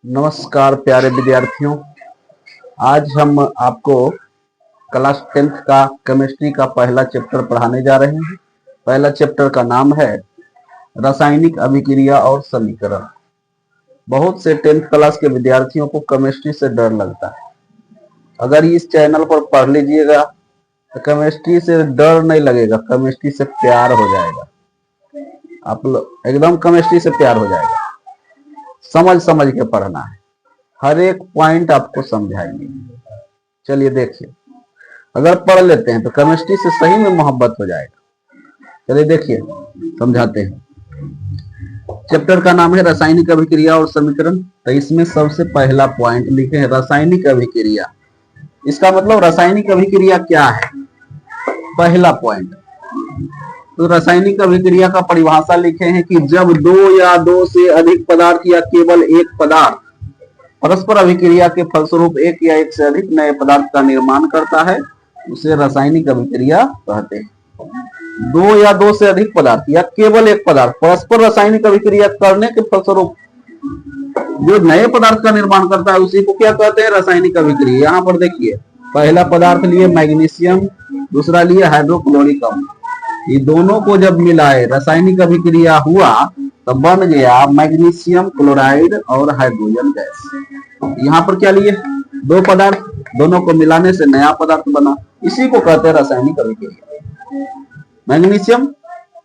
नमस्कार प्यारे विद्यार्थियों। आज हम आपको क्लास 10th का केमिस्ट्री का पहला चैप्टर पढ़ाने जा रहे हैं। पहला चैप्टर का नाम है रासायनिक अभिक्रिया और समीकरण। बहुत से 10th क्लास के विद्यार्थियों को केमिस्ट्री से डर लगता है। अगर इस चैनल पर पढ़ लीजिएगा तो केमिस्ट्री से डर नहीं लगेगा, केमिस्ट्री से प्यार हो जाएगा। आप लोग एकदम केमिस्ट्री से प्यार हो जाएगा। समझ समझ के पढ़ना है, हर एक पॉइंट आपको समझाएंगे। चलिए देखिए, अगर पढ़ लेते हैं तो केमिस्ट्री से सही में मोहब्बत हो जाएगा। चलिए देखिए, समझाते हैं। चैप्टर का नाम है रासायनिक अभिक्रिया और समीकरण। तो इसमें सबसे पहला पॉइंट लिखे हैं रासायनिक अभिक्रिया। इसका मतलब रासायनिक अभिक्रिया क्या है, पहला पॉइंट। तो रासायनिक अभिक्रिया का परिभाषा लिखे हैं कि जब दो या दो से अधिक पदार्थ या केवल एक पदार्थ परस्पर अभिक्रिया के फलस्वरूप एक या एक से अधिक नए पदार्थ का निर्माण करता है, उसे रासायनिक अभिक्रिया कहते हैं। दो या दो से अधिक पदार्थ या केवल एक पदार्थ परस्पर रासायनिक अभिक्रिया करने के फलस्वरूप जो नए पदार्थ का निर्माण करता है, उसी को क्या कहते हैं, रासायनिक अभिक्रिया। यहाँ पर देखिए, पहला पदार्थ लिए मैग्नीशियम, दूसरा लिए हाइड्रोक्लोरिक अम्ल। ये दोनों को जब मिलाए रासायनिक अभिक्रिया हुआ तो बन गया मैग्नीशियम क्लोराइड और हाइड्रोजन गैस। यहाँ पर क्या लिए, दो पदार्थ, दोनों को मिलाने से नया पदार्थ बना, इसी को कहते हैं रासायनिक अभिक्रिया। मैग्नीशियम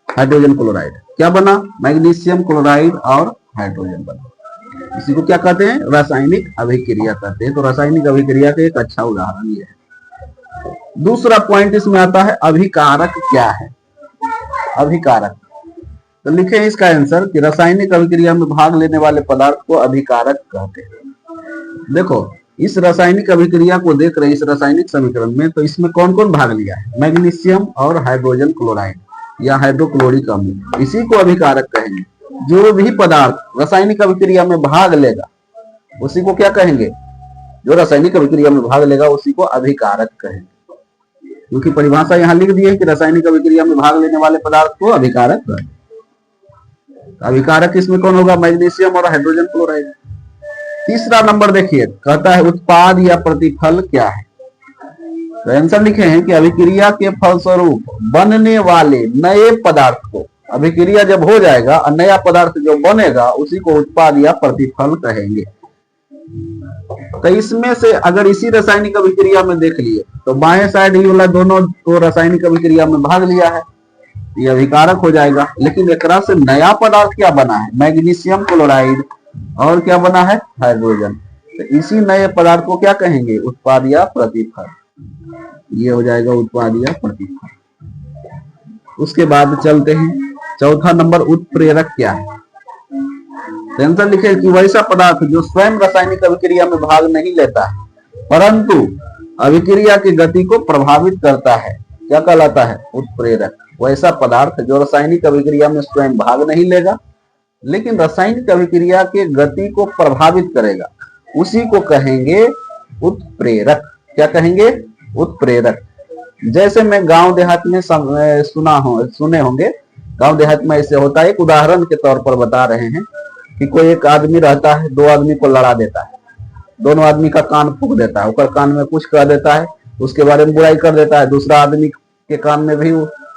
हाइड्रोजन क्लोराइड क्या बना, मैग्नीशियम क्लोराइड और हाइड्रोजन बना, इसी को क्या कहते हैं, रासायनिक अभिक्रिया कहते हैं। तो रासायनिक अभिक्रिया का एक अच्छा उदाहरण ये है। दूसरा पॉइंट इसमें आता है अभिकारक क्या है। अभिकारक, तो लिखे इसका आंसर कि रासायनिक अभिक्रिया में भाग लेने वाले पदार्थ को अभिकारक कहते हैं। देखो, इस रासायनिक अभिक्रिया को देख रहे, इस रासायनिक समीकरण में, तो इसमें कौन कौन भाग लिया है, मैग्नीशियम और हाइड्रोजन क्लोराइड या हाइड्रोक्लोरिक अम्ल, इसी को अभिकारक कहेंगे। जो भी पदार्थ रासायनिक अभिक्रिया में भाग लेगा उसी को क्या कहेंगे, जो रासायनिक अभिक्रिया में भाग लेगा उसी को अभिकारक कहेंगे। क्योंकि परिभाषा यहाँ लिख दी है कि रासायनिक अभिक्रिया में भाग लेने वाले पदार्थ को अभिकारक कहते हैं। अभिकारक इसमें कौन होगा, मैग्नीशियम और हाइड्रोजन क्लोराइड। तीसरा नंबर देखिए, कहता है उत्पाद या प्रतिफल क्या है। तो आंसर लिखे हैं कि अभिक्रिया के फलस्वरूप बनने वाले नए पदार्थ को, अभिक्रिया जब हो जाएगा और नया पदार्थ जो बनेगा उसी को उत्पाद या प्रतिफल कहेंगे। तो इसमें से अगर इसी रासायनिक अभिक्रिया में देख लिए तो बाएं साइड ही वाला दोनों को रासायनिक अभिक्रिया में भाग लिया है, ये अभिकारक हो जाएगा। लेकिन एक से नया पदार्थ क्या बना है, मैग्नीशियम क्लोराइड और क्या बना है, हाइड्रोजन। तो इसी नए पदार्थ को क्या कहेंगे, उत्पाद या प्रतिफल। ये हो जाएगा उत्पाद या प्रतिफल। उसके बाद चलते हैं, चौथा नंबर उत्प्रेरक क्या है। आंसर लिखे कि वैसा पदार्थ जो स्वयं रासायनिक अभिक्रिया में भाग नहीं लेता है परंतु अभिक्रिया की गति को प्रभावित करता है, क्या कहलाता है, उत्प्रेरक। वैसा पदार्थ जो रासायनिक अभिक्रिया में स्वयं भाग नहीं लेगा लेकिन रासायनिक अभिक्रिया के गति को प्रभावित करेगा, उसी को कहेंगे उत्प्रेरक। क्या कहेंगे, उत्प्रेरक। जैसे मैं गांव देहात में सुने होंगे, गांव देहात में ऐसे होता है। एक उदाहरण के तौर पर बता रहे हैं कि कोई एक आदमी रहता है, दो आदमी को लड़ा देता है, दोनों आदमी का कान फूक देता है, ऊपर कान में कुछ कह देता है, उसके बारे में बुराई कर देता है, दूसरा आदमी के कान में भी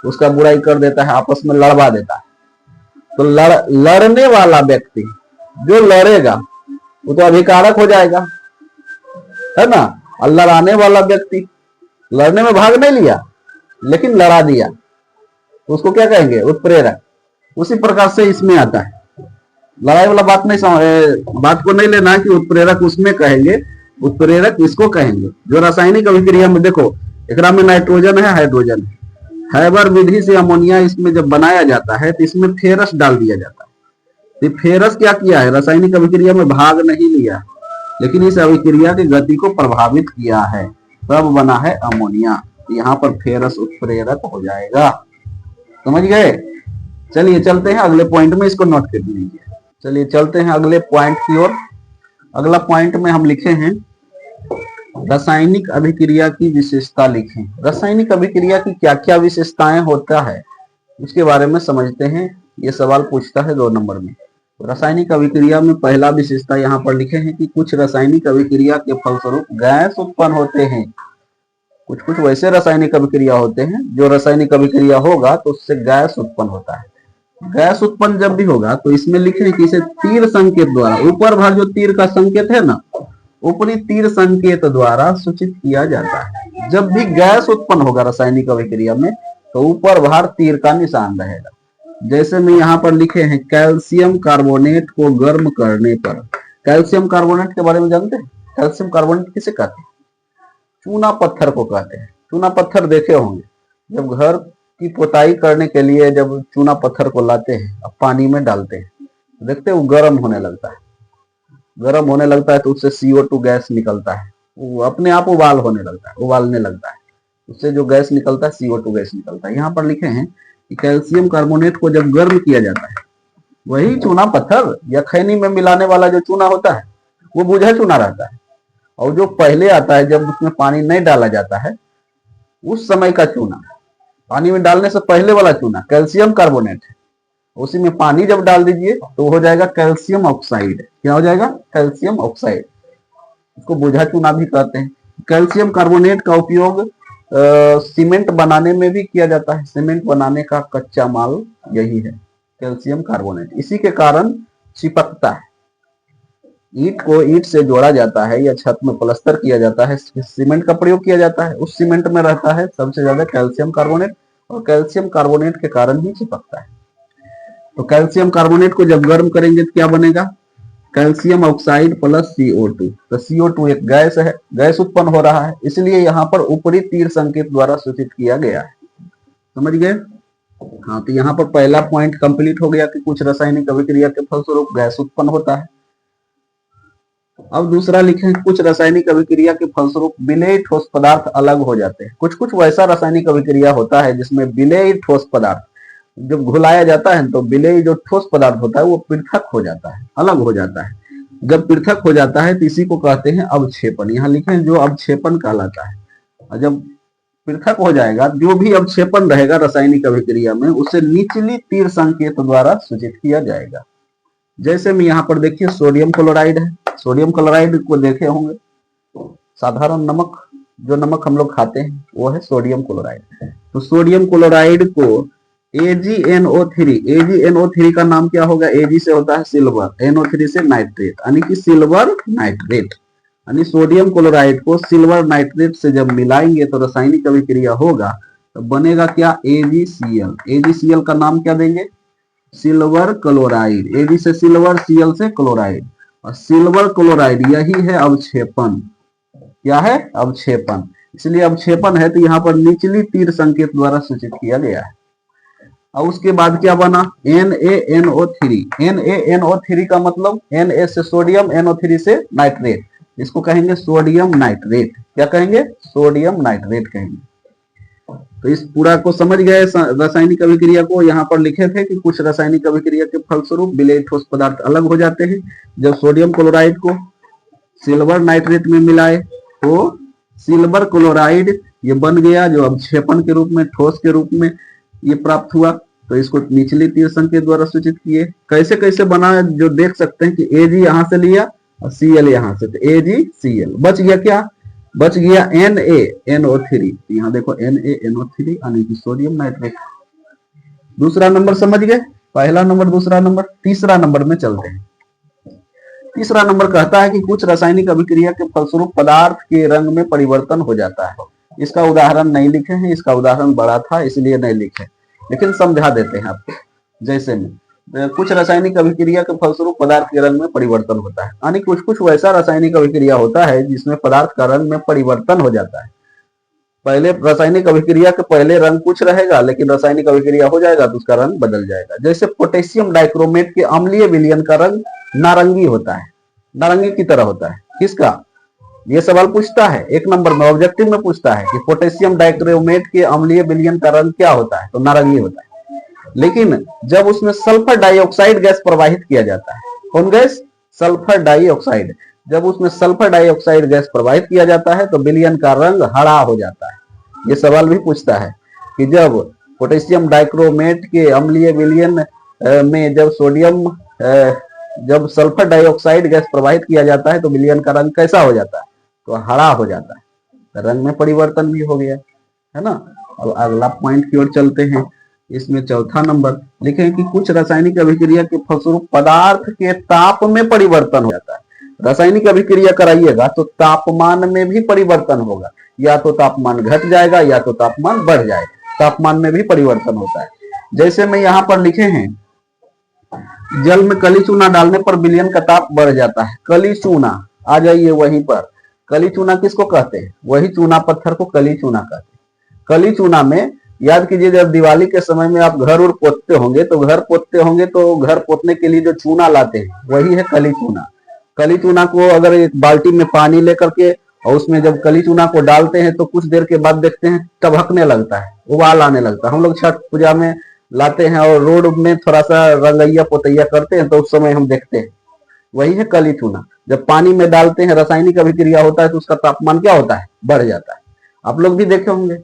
उसका बुराई कर देता है, आपस में लड़वा देता है। तो लड़ने वाला व्यक्ति जो लड़ेगा वो तो अभिकारक हो जाएगा, है ना। और लड़ाने वाला व्यक्ति लड़ने में भाग नहीं लिया लेकिन लड़ा दिया, तो उसको क्या कहेंगे, उत्प्रेरक। उसी प्रकार से इसमें आता है, लड़ाई वाला बात को नहीं लेना है कि उत्प्रेरक उसमें कहेंगे, उत्प्रेरक इसको कहेंगे जो रासायनिक अभिक्रिया में, देखो एकरा में नाइट्रोजन है, हाइड्रोजन है, हैबर विधि से अमोनिया इसमें जब बनाया जाता है तो इसमें फेरस डाल दिया जाता है। तो फेरस क्या किया है, रासायनिक अभिक्रिया में भाग नहीं लिया लेकिन इस अभिक्रिया की गति को प्रभावित किया है, तब बना है अमोनिया। यहाँ पर फेरस उत्प्रेरक हो जाएगा, समझ गए। चलिए चलते हैं अगले पॉइंट में, इसको नोट कर लीजिए। चलिए चलते हैं अगले पॉइंट की ओर। अगला पॉइंट में हम लिखे हैं रासायनिक अभिक्रिया की विशेषता लिखें। रासायनिक अभिक्रिया की क्या क्या विशेषताएं होता है उसके बारे में समझते हैं। ये सवाल पूछता है 2 नंबर में। रासायनिक अभिक्रिया में पहला विशेषता यहाँ पर लिखे हैं कि कुछ रासायनिक अभिक्रिया के फलस्वरूप गैस उत्पन्न होते हैं। कुछ कुछ वैसे रासायनिक अभिक्रिया होते हैं जो रासायनिक अभिक्रिया होगा तो उससे गैस उत्पन्न होता है। गैस उत्पन्न जब भी होगा तो इसमें लिखे हैं कि इसे तीर संकेत द्वारा, ऊपर भाग जो तीर का संकेत है ना, ऊपरी तीर संकेत द्वारा सूचित किया जाता है। जब भी गैस उत्पन्न होगा रासायनिक अभिक्रिया में तो ऊपर भाग तीर का निशान रहेगा। जैसे में यहाँ पर लिखे हैं कैल्शियम कार्बोनेट को गर्म करने पर। कैल्शियम कार्बोनेट के बारे में जानते हैं? कैल्शियम कार्बोनेट किसे कहते हैं? चूना पत्थर को कहते हैं। चूना पत्थर देखे होंगे, जब घर की पुताई करने के लिए जब चूना पत्थर को लाते हैं अब पानी में डालते हैं, देखते हैं वो गर्म होने लगता है। गर्म होने लगता है तो उससे CO2 गैस निकलता है, वो अपने आप उबाल होने लगता है, उबालने लगता है, उससे जो गैस निकलता है CO2 गैस निकलता है। यहाँ पर लिखे हैं कि कैल्शियम कार्बोनेट को जब गर्म किया जाता है, वही चूना पत्थर या खैनी में मिलाने वाला जो चूना होता है वो बुझा चूना रहता है, और जो पहले आता है जब उसमें पानी नहीं डाला जाता है उस समय का चूना, पानी में डालने से पहले वाला चूना कैल्शियम कार्बोनेट है। उसी में पानी जब डाल दीजिए तो हो जाएगा कैल्शियम ऑक्साइड। क्या हो जाएगा? Calcium oxide. इसको बुझा चूना भी कहते हैं। कैल्शियम कार्बोनेट का उपयोग सीमेंट बनाने में भी किया जाता है। सीमेंट बनाने का कच्चा माल यही है, कैल्शियम कार्बोनेट। इसी के कारण चिपकता है। ईंट को ईंट से जोड़ा जाता है या छत में प्लास्टर किया जाता है, सीमेंट का प्रयोग किया जाता है। उस सीमेंट में रहता है सबसे ज्यादा कैल्शियम कार्बोनेट, और कैल्शियम कार्बोनेट के कारण ही चिपकता है। तो कैल्शियम कार्बोनेट को जब गर्म करेंगे तो क्या बनेगा? Calcium oxide plus CO2। तो CO2 एक गैस है, गैस उत्पन्न हो रहा है, इसलिए यहाँ पर ऊपरी तीर संकेत द्वारा सूचित किया गया है। समझ गए? हाँ, तो यहाँ पर पहला पॉइंट कंप्लीट हो गया कि कुछ रासायनिक अभिक्रिया के फलस्वरूप गैस उत्पन्न होता है। अब दूसरा लिखे कुछ रासायनिक अभिक्रिया के फलस्वरूप विलेय ठोस पदार्थ अलग हो जाते हैं। कुछ कुछ वैसा रासायनिक अभिक्रिया होता है जिसमें विलेय ठोस पदार्थ जब घुलाया जाता है तो विलेय जो ठोस पदार्थ होता है वो पृथक हो जाता है, अलग हो जाता है। जब पृथक हो जाता है तो इसी को कहते हैं अवक्षेपण। यहाँ लिखे जो अवक्षेपण कहलाता है। और जब पृथक हो जाएगा, जो भी अवक्षेपण रहेगा रासायनिक अभिक्रिया में, उसे निचली तीर संकेत द्वारा सूचित किया जाएगा। जैसे में यहाँ पर देखिए सोडियम क्लोराइड है। सोडियम क्लोराइड को देखे होंगे, साधारण नमक, जो नमक हम लोग खाते हैं वो है सोडियम क्लोराइड। तो सोडियम क्लोराइड को AgNO3, AgNO3 का नाम क्या होगा? Ag से होता है सिल्वर, NO3 से नाइट्रेट, यानी कि सिल्वर नाइट्रेट। यानी सोडियम क्लोराइड को सिल्वर नाइट्रेट से जब मिलाएंगे तो रासायनिक अभिक्रिया होगा तो बनेगा क्या? AgCl। AgCl का नाम क्या देंगे? Silver chloride. Ag से सिल्वर, Cl से क्लोराइड, और सिल्वर क्लोराइड यही है अवक्षेपण। क्या है? अवक्षेपण। इसलिए अवक्षेपण है तो यहाँ पर निचली तीर संकेत द्वारा सूचित किया गया है। और उसके बाद क्या बना? NaNO3। NaNO3 का मतलब Na से सोडियम, NO3 से नाइट्रेट, इसको कहेंगे सोडियम नाइट्रेट। क्या कहेंगे? सोडियम नाइट्रेट कहेंगे। तो इस पूरा को समझ गए रासायनिक अभिक्रिया को। यहाँ पर लिखे थे कि कुछ रासायनिक अभिक्रिया के फलस्वरूप विलेय ठोस पदार्थ अलग हो जाते हैं। जब सोडियम क्लोराइड को सिल्वर नाइट्रेट में मिलाए तो सिल्वर क्लोराइड ये बन गया, जो अवक्षेपण के रूप में, ठोस के रूप में ये प्राप्त हुआ। तो इसको निचले तीर संकेत द्वारा सूचित किए। कैसे कैसे बना, जो देख सकते हैं कि Ag यहां से लिया और Cl यहां से, तो AgCl बच गया। क्या बच गया? NaNO3। यहाँ देखो NaNO3 यानी कि सोडियम नाइट्रेट। दूसरा नंबर समझ गए? पहला नंबर, दूसरा नंबर। तीसरा नंबर में चलते हैं। तीसरा नंबर कहता है कि कुछ रासायनिक अभिक्रिया के फलस्वरूप पदार्थ के रंग में परिवर्तन हो जाता है। इसका उदाहरण नहीं लिखे हैं, इसका उदाहरण बड़ा था इसलिए नहीं लिखे, लेकिन समझा देते हैं आपको। जैसे में कुछ रासायनिक अभिक्रिया के फलस्वरूप पदार्थ के रंग में परिवर्तन होता है, यानी कुछ कुछ वैसा रासायनिक अभिक्रिया होता है जिसमें पदार्थ का रंग में परिवर्तन हो जाता है। पहले रासायनिक अभिक्रिया के पहले रंग कुछ रहेगा, लेकिन रासायनिक अभिक्रिया हो जाएगा तो उसका रंग बदल जाएगा। जैसे पोटेशियम डाइक्रोमेट के अम्लीय विलयन का रंग नारंगी होता है, नारंगी की तरह होता है। किसका? ये सवाल पूछता है 1 नंबर में, ऑब्जेक्टिव में पूछता है कि पोटेशियम डाइक्रोमेट के अम्लीय विलयन का रंग क्या होता है? तो नारंगी होता है। लेकिन जब उसमें सल्फर डाइऑक्साइड गैस प्रवाहित किया जाता है, कौन गैस? Sulphur dioxide. जब उसमें सल्फर डाइऑक्साइड गैस प्रवाहित किया जाता है तो विलयन का रंग हरा हो जाता है। ये सवाल भी पूछता है कि जब पोटेशियम डाइक्रोमेट के अम्लीय विलयन में जब सोडियम जब सल्फर डाइऑक्साइड गैस प्रवाहित किया जाता है तो विलयन का रंग कैसा हो जाता है? तो हरा हो जाता है, तो रंग में परिवर्तन भी हो गया है ना। अब अगला पॉइंट की ओर चलते हैं। इसमें चौथा नंबर लिखे कि कुछ रासायनिक अभिक्रिया के फलस्वरूप पदार्थ के ताप में परिवर्तन हो जाता है। रासायनिक अभिक्रिया कराइएगा तो तापमान में भी परिवर्तन होगा, या तो तापमान घट जाएगा या तो तापमान बढ़ जाएगा, तापमान में भी परिवर्तन होता है। जैसे मैं यहाँ पर लिखे हैं, जल में कली चूना डालने पर विलयन का ताप बढ़ जाता है। कली चूना, आ जाइए वहीं पर। कली चूना किसको कहते हैं? वही चूना पत्थर को कली चूना कहते हैं। कली चूना में याद कीजिए, जब दिवाली के समय में आप घर और पोतते होंगे तो घर पोतने के लिए जो चूना लाते हैं वही है कली चूना। कली चूना को अगर एक बाल्टी में पानी लेकर के और उसमें जब कली चूना को डालते हैं तो कुछ देर के बाद देखते हैं टभकने लगता है, उबाल आने लगता है। हम लोग छठ पूजा में लाते हैं और रोड में थोड़ा सा रंगैया पोतैया करते हैं तो उस समय हम देखते हैं, वही है कली चूना। जब पानी में डालते हैं, रासायनिक अभिक्रिया होता है तो उसका तापमान क्या होता है? बढ़ जाता है। आप लोग भी देखे होंगे,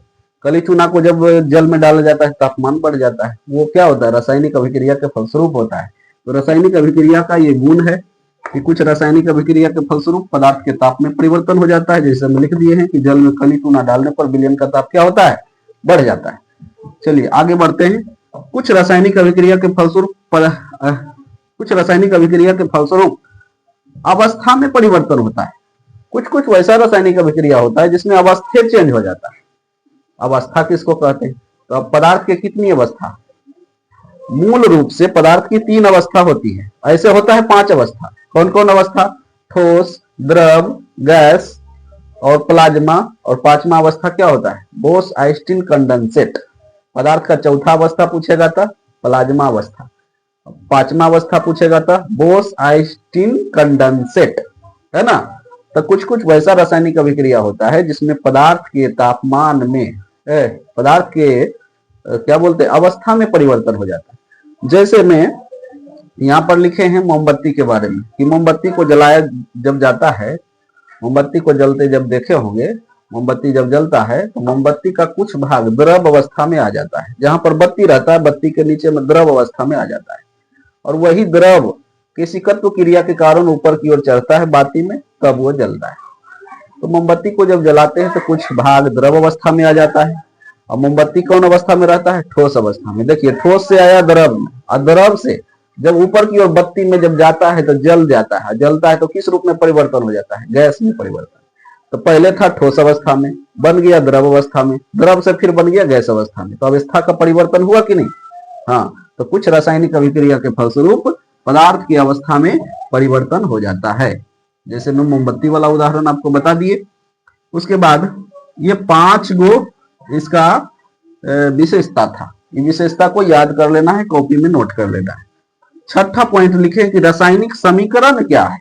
कली चूना को जब जल में डाला जाता है तापमान बढ़ जाता है। वो क्या होता है? रासायनिक अभिक्रिया के फलस्वरूप होता है। तो रासायनिक अभिक्रिया का ये गुण है कि कुछ रासायनिक अभिक्रिया के फलस्वरूप पदार्थ के ताप में परिवर्तन हो जाता है। जैसे हम लिख दिए हैं कि जल में कली चूना डालने पर विलयन का ताप क्या होता है? बढ़ जाता है। चलिए आगे बढ़ते हैं। कुछ रासायनिक अभिक्रिया के फलस्वरूप अवस्था में परिवर्तन होता है। कुछ वैसा रासायनिक अभिक्रिया होता है जिसमें अवस्था चेंज हो जाता है। अवस्था किसको कहते हैं? तो अब पदार्थ के कितनी अवस्था? मूल रूप से पदार्थ की 3 अवस्था होती है। ऐसे होता है 5 अवस्था। कौन कौन अवस्था? ठोस, द्रव, गैस और प्लाज्मा। और 5वां अवस्था क्या होता है? Bose Einstein condensate. पदार्थ का चौथा अवस्था पूछेगा था प्लाज्मा अवस्था, 5वां अवस्था पूछेगा था बोस आइंस्टीन कंडेंसेट, है ना। तो कुछ वैसा रासायनिक अभिक्रिया होता है जिसमें पदार्थ के तापमान में पदार्थ के क्या बोलते हैं, अवस्था में परिवर्तन हो जाता है। जैसे मैं यहाँ पर लिखे हैं मोमबत्ती के बारे में कि मोमबत्ती को जलाया जब जाता है, मोमबत्ती को जलते जब देखे होंगे, मोमबत्ती जब जलता है तो मोमबत्ती का कुछ भाग द्रव अवस्था में आ जाता है। जहां पर बत्ती रहता है, बत्ती के नीचे में द्रव अवस्था में आ जाता है, और वही द्रव केशिकत्व क्रिया के कारण ऊपर की ओर चढ़ता है बाती में, तब वो जलता है। तो मोमबत्ती को जब जलाते हैं तो कुछ भाग द्रव अवस्था में आ जाता है। और मोमबत्ती कौन अवस्था में रहता है? ठोस अवस्था में। देखिए ठोस से आया द्रव में, और द्रव से जब ऊपर की ओर बत्ती में जब जाता है तो जल जाता है। जलता है तो किस रूप में परिवर्तन हो जाता है? गैस में परिवर्तन। तो पहले था ठोस अवस्था में, बन गया द्रव अवस्था में, द्रव से फिर बन गया गैस अवस्था में। तो अवस्था का परिवर्तन हुआ कि नहीं? हाँ। तो कुछ रासायनिक अभिक्रिया के फलस्वरूप पदार्थ की अवस्था में परिवर्तन हो जाता है। जैसे मैं मोमबत्ती वाला उदाहरण आपको बता दिए। उसके बाद ये 5 गो इसका विशेषता था। ये विशेषता को याद कर लेना है, कॉपी में नोट कर लेना है। छठा पॉइंट लिखे कि रासायनिक समीकरण क्या है।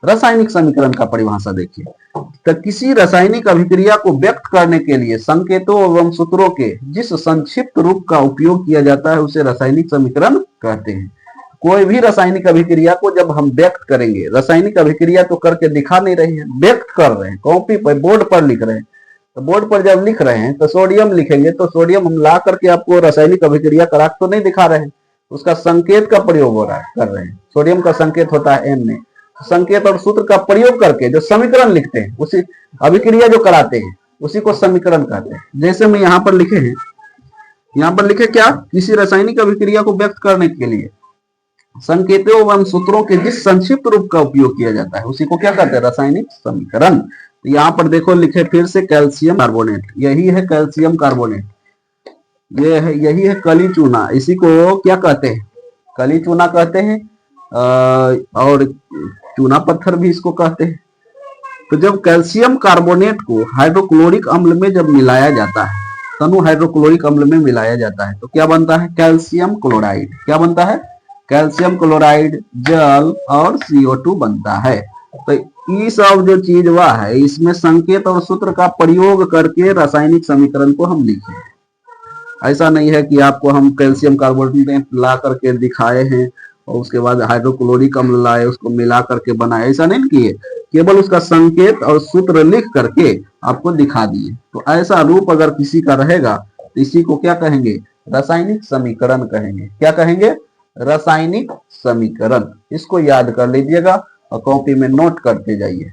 रासायनिक समीकरण का परिभाषा देखिए। तो किसी रासायनिक अभिक्रिया को व्यक्त करने के लिए संकेतों एवं सूत्रों के जिस संक्षिप्त रूप का उपयोग किया जाता है उसे रासायनिक समीकरण कहते हैं। कोई भी रासायनिक अभिक्रिया को जब हम व्यक्त करेंगे, रासायनिक अभिक्रिया तो करके दिखा नहीं रहे हैं, व्यक्त कर रहे हैं, कॉपी पर बोर्ड पर लिख रहे हैं। तो बोर्ड पर जब लिख रहे हैं तो सोडियम लिखेंगे तो सोडियम हम ला करके आपको रासायनिक अभिक्रिया करा तो नहीं दिखा रहे हैं, उसका संकेत का प्रयोग हो रहा है, कर रहे हैं। सोडियम का संकेत होता है Na। संकेत और सूत्र का प्रयोग करके जो समीकरण लिखते हैं, उसी अभिक्रिया जो कराते हैं उसी को समीकरण कहते हैं। जैसे मैं यहाँ पर लिखे हैं, यहाँ पर लिखे क्या? किसी रासायनिक अभिक्रिया को व्यक्त करने के लिए संकेतों एवं सूत्रों के जिस संक्षिप्त रूप का उपयोग किया जाता है उसी को क्या कहते हैं? रासायनिक समीकरण। तो यहाँ पर देखो लिखे फिर से कैल्शियम कार्बोनेट, यही है कैल्शियम कार्बोनेट, ये है, यही है कली चूना। इसी को क्या कहते हैं? कली चूना कहते हैं, और चूना पत्थर भी इसको कहते हैं। तो जब कैल्शियम कार्बोनेट को हाइड्रोक्लोरिक अम्ल में जब मिलाया जाता है, तनु हाइड्रोक्लोरिक अम्ल में मिलाया जाता है, तो क्या बनता है? Calcium chloride. क्या बनता है? कैल्शियम क्लोराइड, जल और CO2 बनता है। तो ये सब जो चीज वह है, इसमें संकेत और सूत्र का प्रयोग करके रासायनिक समीकरण को हम लिखे। ऐसा नहीं है कि आपको हम कैल्शियम कार्बोनेट ला करके दिखाए हैं और उसके बाद हाइड्रोक्लोरिक अम्ल लाए उसको मिला करके बनाए, ऐसा नहीं किए, केवल उसका संकेत और सूत्र लिख करके आपको दिखा दिए। तो ऐसा रूप अगर किसी का रहेगा तो इसी को क्या कहेंगे? रासायनिक समीकरण कहेंगे। क्या कहेंगे? रासायनिक समीकरण। इसको याद कर लीजिएगा और कॉपी में नोट करते जाइए।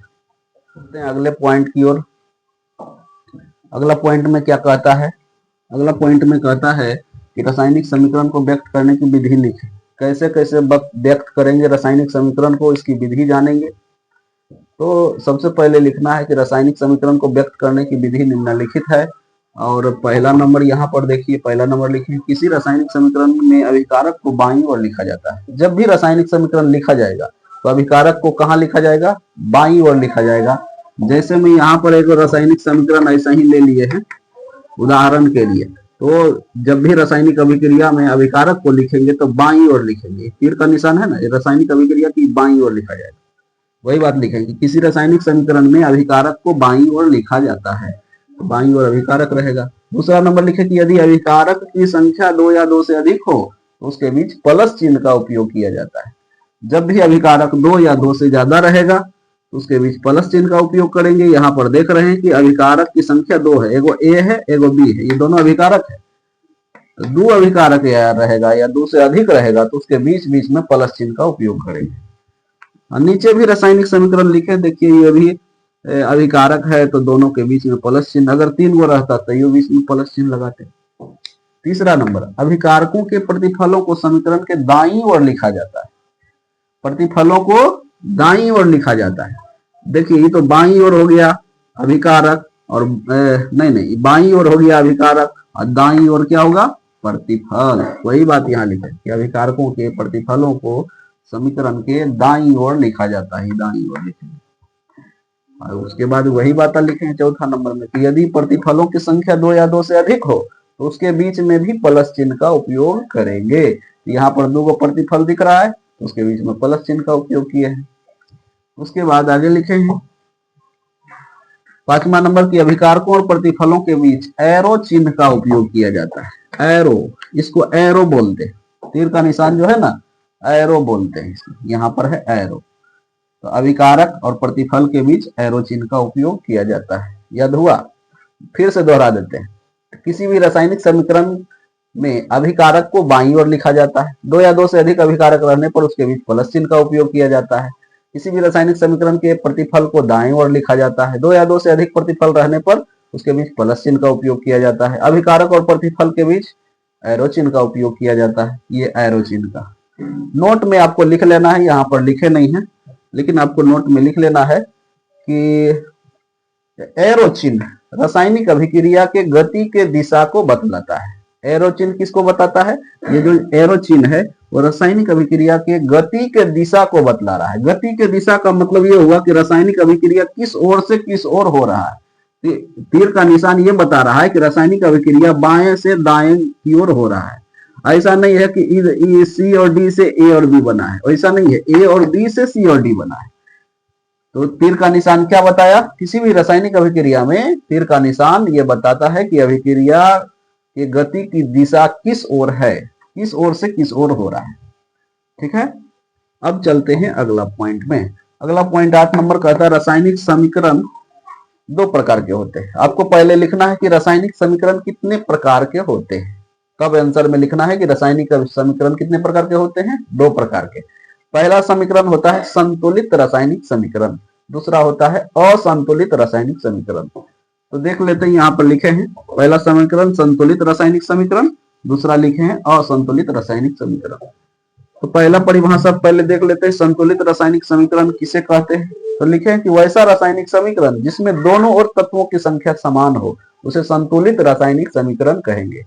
अगले पॉइंट की ओर। अगला पॉइंट में क्या कहता है? अगला पॉइंट में कहता है कि रासायनिक समीकरण को व्यक्त करने की विधि लिखें। कैसे कैसे व्यक्त करेंगे रासायनिक समीकरण को, इसकी विधि जानेंगे। तो सबसे पहले लिखना है कि रासायनिक समीकरण को व्यक्त करने की विधि निम्नलिखित है। और पहला नंबर यहाँ पर देखिए, पहला नंबर लिखिए, किसी रासायनिक समीकरण में अभिकारक को बाईं ओर लिखा जाता है। जब भी रासायनिक समीकरण लिखा जाएगा तो अभिकारक को कहाँ लिखा जाएगा? बाईं ओर लिखा जाएगा। जैसे मैं यहाँ पर एक रासायनिक समीकरण ऐसा ही ले लिए हैं उदाहरण के लिए, तो जब भी रासायनिक अभिक्रिया में अभिकारक को लिखेंगे तो बाईं ओर लिखेंगे। तीर का निशान है ना, रासायनिक अभिक्रिया की बाईं ओर लिखा जाएगा। वही बात लिखेंगे, किसी रासायनिक समीकरण में अभिकारक को बाईं ओर लिखा जाता है, तो बाईं ओर अभिकारक रहेगा। दूसरा नंबर लिखे कि यदि अभिकारक की संख्या 2 या 2 से अधिक हो तो उसके बीच प्लस चिन्ह का उपयोग किया जाता है। जब भी अभिकारक 2 या 2 से ज्यादा रहेगा तो उसके बीच प्लस चिन्ह का उपयोग करेंगे। यहाँ पर देख रहे हैं कि अभिकारक की संख्या 2 है, एगो ए है एगो बी है, ये दोनों अभिकारक है। तो 2 अभिकारक रहेगा या 2 से अधिक रहेगा तो उसके बीच बीच में प्लस चिन्ह का उपयोग करेंगे। और नीचे भी रासायनिक समीकरण लिखे, देखिए ये भी अभिकारक है तो दोनों के बीच में प्लस चिन्ह, अगर 3 गो रहता तो ये बीच में प्लस चिन्ह लगाते। तीसरा नंबर, अभिकारकों के प्रतिफलों को समीकरण के दाईं ओर लिखा जाता है। प्रतिफलों को दाईं ओर लिखा जाता है। देखिए ये तो बाईं ओर हो गया अभिकारक और नहीं बाईं ओर हो गया अभिकारक और दाईं ओर क्या होगा? प्रतिफल। वही बात यहाँ लिखे कि अभिकारकों के प्रतिफलों को समीकरण के दाईं ओर लिखा जाता है, दाईं ओर लिखेंगे। और उसके बाद वही बात लिखे हैं चौथा नंबर में कि यदि प्रतिफलों की संख्या 2 या 2 से अधिक हो तो उसके बीच में भी प्लस चिन्ह का उपयोग करेंगे। यहाँ पर 2 गो प्रतिफल दिख रहा है तो उसके बीच में प्लस चिन्ह का उपयोग किए हैं। उसके बाद आगे लिखे हैं 5वां नंबर की अभिकारकों और प्रतिफलों के बीच एरो चिन्ह का उपयोग किया जाता है। एरो, इसको एरो बोलते हैं। तीर का निशान जो है ना, एरो बोलते हैं इसमें। यहाँ पर है एरो। तो अभिकारक और प्रतिफल के बीच एरो चिन्ह का उपयोग किया जाता है। याद हुआ? फिर से दोहरा देते हैं। किसी भी रासायनिक समीकरण में अभिकारक को बाईं ओर लिखा जाता है। 2 या 2 से अधिक अभिकारक रहने पर उसके बीच प्लस चिन्ह का उपयोग किया जाता है। किसी भी रासायनिक समीकरण के प्रतिफल को दाएं ओर लिखा जाता है। 2 या 2 से अधिक प्रतिफल रहने पर उसके बीच प्लस चिन्ह का उपयोग किया जाता है। अभिकारक और प्रतिफल के बीच एरो चिन्ह का उपयोग किया जाता है। ये एरो चिन्ह का नोट में आपको लिख लेना है, यहाँ पर लिखे नहीं है लेकिन आपको नोट में लिख लेना है कि एरो चिन्ह रासायनिक अभिक्रिया के गति के दिशा को बतलाता है। एरो चिन्ह किसको बताता है? ये जो एरो चिन्ह है वो रासायनिक अभिक्रिया के गति के दिशा को बतला रहा है। गति के दिशा का मतलब ये हुआ कि रासायनिक अभिक्रिया किस ओर से किस ओर हो रहा है। तीर का निशान ये बता रहा है कि रासायनिक अभिक्रिया बाएं से दाएं की ओर हो रहा है। ऐसा नहीं है कि सी और डी से ए और बी बना है, ऐसा नहीं है। ए और बी से सी और डी बना है। तो तीर का निशान क्या बताया? किसी भी रासायनिक अभिक्रिया में तीर का निशान ये बताता है कि अभिक्रिया की गति की दिशा किस ओर है, किस ओर से किस ओर हो रहा है। ठीक है, अब चलते हैं अगला पॉइंट में। अगला पॉइंट 8 नंबर कहता है रासायनिक समीकरण 2 प्रकार के होते हैं। आपको पहले लिखना है कि रासायनिक समीकरण कितने प्रकार के होते हैं। कब आंसर में लिखना है कि रासायनिक समीकरण कितने प्रकार के होते हैं? 2 प्रकार के। पहला समीकरण होता है संतुलित रासायनिक समीकरण, दूसरा होता है असंतुलित रासायनिक समीकरण। तो देख लेते हैं, यहाँ पर लिखे हैं पहला समीकरण संतुलित रासायनिक समीकरण, दूसरा लिखे हैं असंतुलित रासायनिक समीकरण। तो पहला परिभाषा पहले देख लेते हैं, संतुलित रासायनिक समीकरण किसे कहते हैं। तो लिखे हैं कि वैसा रासायनिक समीकरण जिसमें दोनों ओर तत्वों की संख्या समान हो उसे संतुलित रासायनिक समीकरण कहेंगे।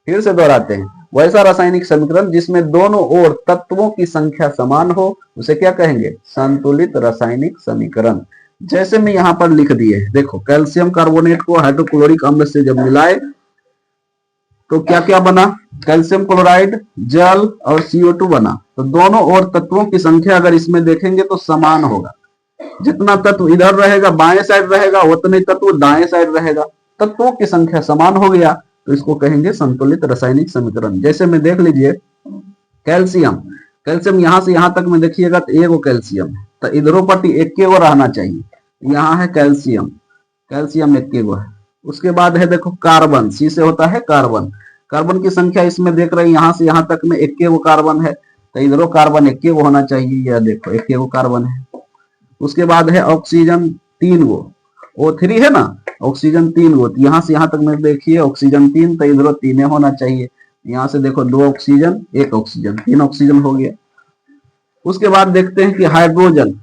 फिर से दोहराते हैं, वैसा रासायनिक समीकरण जिसमें दोनों ओर तत्वों की संख्या समान हो उसे क्या कहेंगे? संतुलित रासायनिक समीकरण। जैसे मैं यहाँ पर लिख दिए, देखो कैल्शियम कार्बोनेट को हाइड्रोक्लोरिक अम्ल से जब मिलाए तो क्या क्या बना? कैल्शियम क्लोराइड, जल और CO2 बना। तो दोनों ओर तत्वों की संख्या अगर इसमें देखेंगे तो समान होगा। जितना तत्व इधर रहेगा बाएं साइड रहेगा, उतने तत्व दाएं साइड रहेगा। तत्वों की संख्या समान हो गया तो इसको कहेंगे संतुलित रासायनिक समीकरण। जैसे में देख लीजिए कैल्शियम, कैल्शियम यहां से यहां तक में देखिएगा तो एगो कैल्शियम है, तो इधरों पट्टी एक गो रहना चाहिए। यहाँ है कैल्शियम, कैल्शियम एक गो है। उसके बाद है देखो कार्बन, सी से होता है कार्बन। कार्बन की संख्या इसमें देख रहे हैं यहाँ से यहाँ तक में एक गो कार्बन है, तो इधरो कार्बन 1 गो होना चाहिए, यह देखो 1 गो कार्बन है। उसके बाद है ऑक्सीजन 3 गो, O3 है ना, ऑक्सीजन 3 गो, तो यहाँ से यहाँ तक में देखिए ऑक्सीजन 3, तो इधर 3 होना चाहिए। यहाँ से देखो 2 ऑक्सीजन 1 ऑक्सीजन, 3 ऑक्सीजन हो गया। उसके बाद देखते हैं कि हाइड्रोजन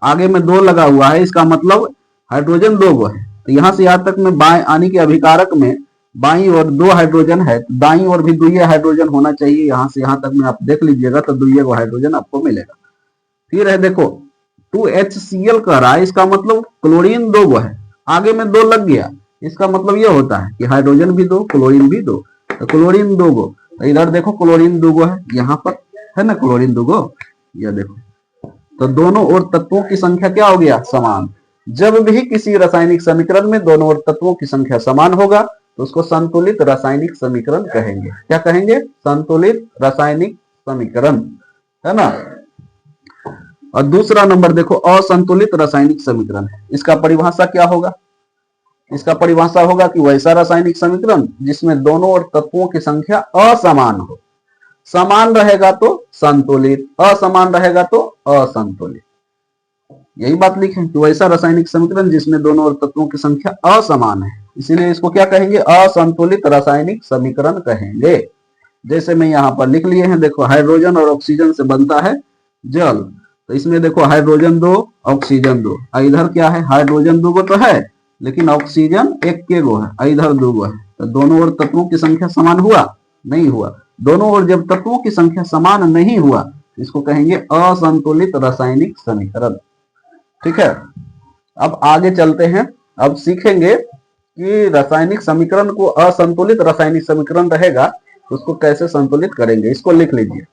आगे में 2 लगा हुआ है, इसका मतलब हाइड्रोजन 2 गो है। तो यहाँ से यहाँ तक में बाएं आने के अभिकारक में बाईं ओर 2 हाइड्रोजन है, तो दाईं ओर भी 2 हाइड्रोजन होना चाहिए। यहाँ से यहाँ तक में आप देख लीजिएगा तो 2 गो हाइड्रोजन आपको मिलेगा। फिर है देखो 2HCl कह रहा है, इसका मतलब क्लोरीन 2 गो है, आगे में 2 लग गया, इसका मतलब यह होता है कि हाइड्रोजन भी 2 क्लोरीन भी 2, तो क्लोरीन 2 गो। तो इधर देखो क्लोरीन 2 गो है, यहाँ पर है ना क्लोरीन 2 गो, यह देखो। तो दोनों ओर तत्वों की संख्या क्या हो गया, समान। जब भी किसी रासायनिक समीकरण में दोनों ओर तत्वों की संख्या समान होगा तो उसको संतुलित रासायनिक समीकरण कहेंगे। क्या कहेंगे, संतुलित रासायनिक समीकरण, है ना। और दूसरा नंबर देखो असंतुलित रासायनिक समीकरण है, इसका परिभाषा क्या होगा, इसका परिभाषा होगा कि वैसा रासायनिक समीकरण जिसमें दोनों ओर तत्वों की संख्या असमान हो, समान रहेगा तो संतुलित, असमान रहेगा तो असंतुलित। यही बात लिखें कि वैसा रासायनिक समीकरण जिसमें दोनों ओर तत्वों की संख्या असमान है, इसीलिए इसको क्या कहेंगे, असंतुलित रासायनिक समीकरण कहेंगे। जैसे मैं यहाँ पर लिख लिए हैं, देखो हाइड्रोजन और ऑक्सीजन से बनता है जल, तो इसमें देखो हाइड्रोजन 2 ऑक्सीजन 2, इधर क्या है हाइड्रोजन 2 गो तो है लेकिन ऑक्सीजन 1 गो है, इधर 2 गो है, तो दोनों ओर तत्वों की संख्या समान हुआ, नहीं हुआ। दोनों ओर जब तत्वों की संख्या समान नहीं हुआ इसको कहेंगे असंतुलित रासायनिक समीकरण। ठीक है, अब आगे चलते हैं, अब सीखेंगे कि रासायनिक समीकरण को असंतुलित रासायनिक समीकरण रहेगा उसको कैसे संतुलित करेंगे। इसको लिख लीजिए,